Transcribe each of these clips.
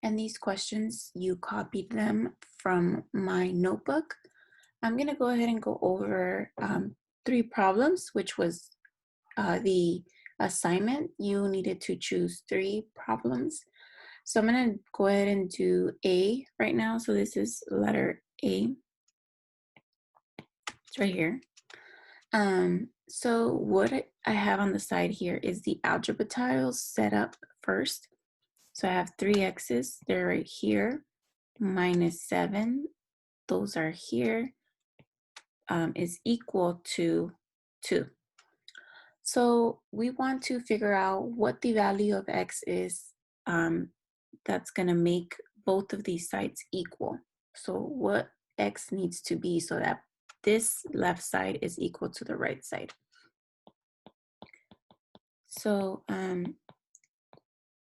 and these questions, you copied them from my notebook. I'm gonna go ahead and go over 3 problems, which was the assignment. You needed to choose 3 problems. So I'm gonna go ahead and do A right now. So this is letter A. It's right here. So what I have on the side here is the algebra tiles set up first. So I have 3 x's, they're right here, minus 7, those are here, is equal to 2. So we want to figure out what the value of x is that's going to make both of these sides equal. So what x needs to be so that this left side is equal to the right side. So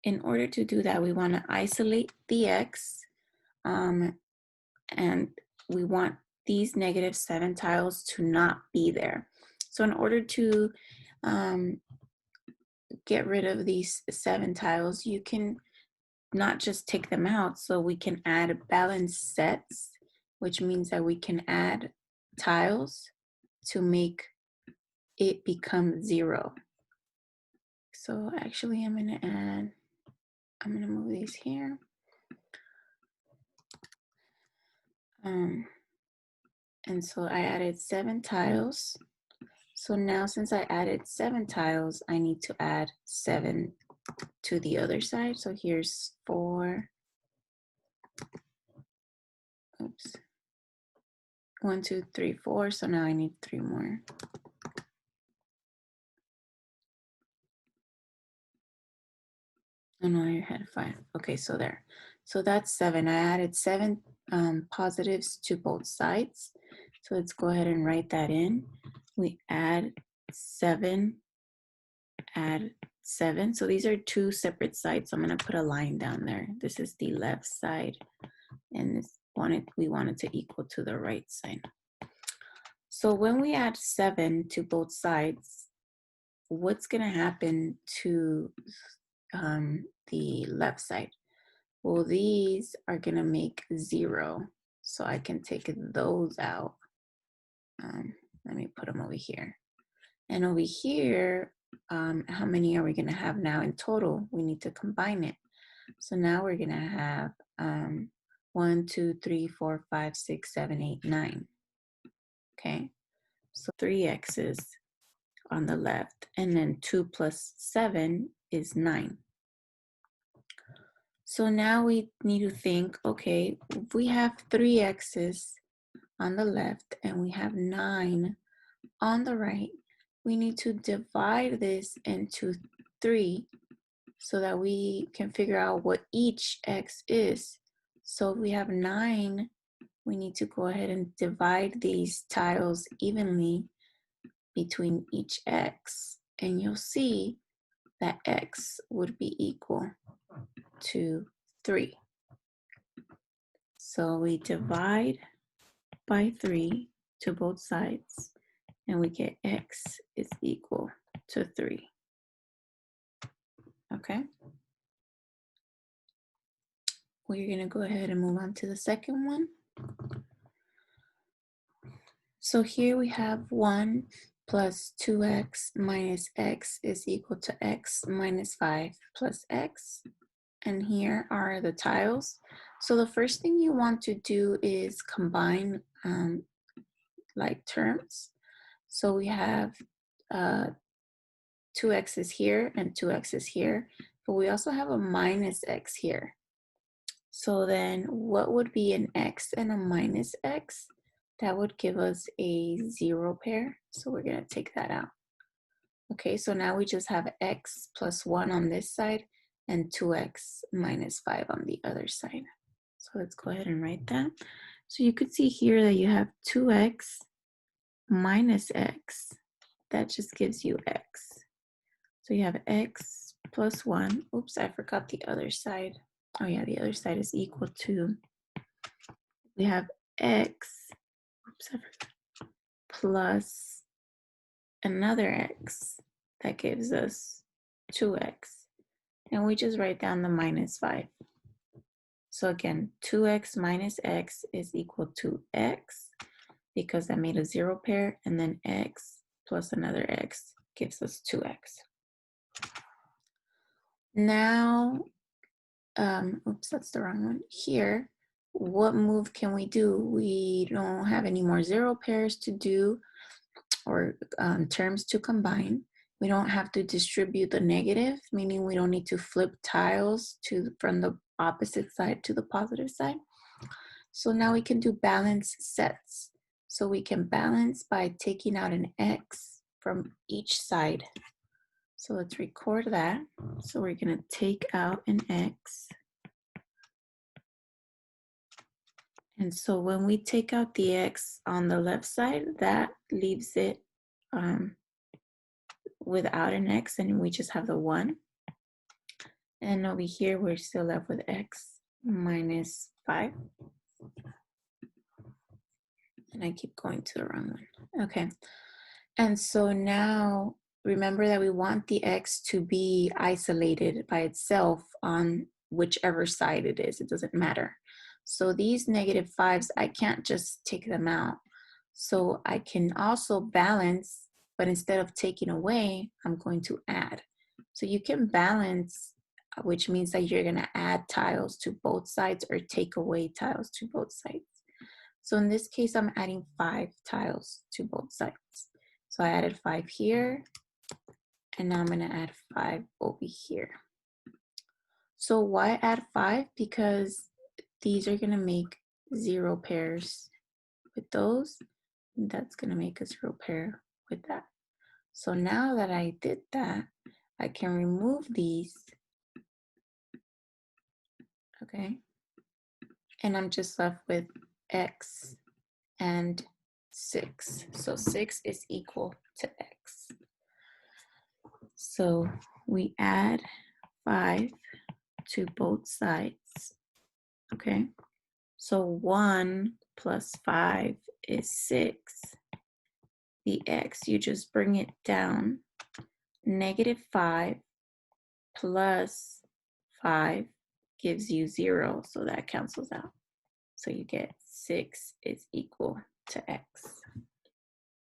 in order to do that, we want to isolate the x, and we want these negative 7 tiles to not be there. So in order to get rid of these 7 tiles, you can not just take them out, so we can add balanced sets, which means that we can add tiles to make it become 0. So actually I'm gonna move these here. And so I added 7 tiles. So now since I added 7 tiles, I need to add 7 to the other side. So here's 4. Oops. 1, 2, 3, 4. So now I need 3 more. Oh no, I had 5. Okay, so there. So that's 7. I added 7 positives to both sides. So let's go ahead and write that in. We add 7, add 7. So these are 2 separate sides. So I'm going to put a line down there. This is the left side, and this we want it to equal to the right side. So when we add 7 to both sides, what's going to happen to the left side? Well, these are going to make 0. So I can take those out. Let me put them over here. And over here, how many are we going to have now in total? We need to combine it. So now we're going to have 1, 2, 3, 4, 5, 6, 7, 8, 9. Okay, so 3 x's on the left, and then 2 plus 7 is 9. So now we need to think, okay, if we have 3 x's on the left and we have 9 on the right, we need to divide this into 3 so that we can figure out what each x is. So if we have 9, we need to go ahead and divide these tiles evenly between each x, and you'll see that x would be equal to 3. So we divide by 3 to both sides, and we get x is equal to 3. Okay? We're going to go ahead and move on to the second one. So here we have 1 plus 2x minus x is equal to x minus 5 plus x. And here are the tiles. So the first thing you want to do is combine like terms. So we have 2 x's here and 2 x's here, but we also have a minus x here. So then what would be an x and a minus x? That would give us a 0 pair. So we're going to take that out. Okay, so now we just have x plus 1 on this side and 2x minus 5 on the other side. So let's go ahead and write that. So you could see here that you have 2x minus x. That just gives you x. So you have x plus 1. Oops, I forgot the other side. Oh yeah, the other side is equal to, we have x, oops, I forgot, plus another x. That gives us 2x. And we just write down the minus 5. So again, 2x minus x is equal to x because I made a zero pair, and then x plus another x gives us 2x. Now, oops, that's the wrong one. Here, what move can we do? We don't have any more zero pairs to do or terms to combine. We don't have to distribute the negative, meaning we don't need to flip tiles from the opposite side to the positive side. So now we can do balance sets. So we can balance by taking out an x from each side. So let's record that. So we're gonna take out an x. And so when we take out the x on the left side, that leaves it without an x, and we just have the 1. And over here, we're still left with x minus 5. And I keep going to the wrong one. Okay. And so now, remember that we want the x to be isolated by itself on whichever side it is. It doesn't matter. So these negative 5s, I can't just take them out. So I can also balance, but instead of taking away, I'm going to add. So you can balance, which means that you're going to add tiles to both sides or take away tiles to both sides. So in this case, I'm adding 5 tiles to both sides. So I added 5 here, and now I'm going to add 5 over here. So why add 5? Because these are going to make 0 pairs with those. That's going to make a 0 pair with that. So now that I did that, I can remove these. Okay. And I'm just left with x and 6. So 6 is equal to x. So we add 5 to both sides. Okay. So 1 plus 5 is 6. The x, you just bring it down. Negative 5 plus 5 gives you 0, so that cancels out. So you get 6 is equal to x.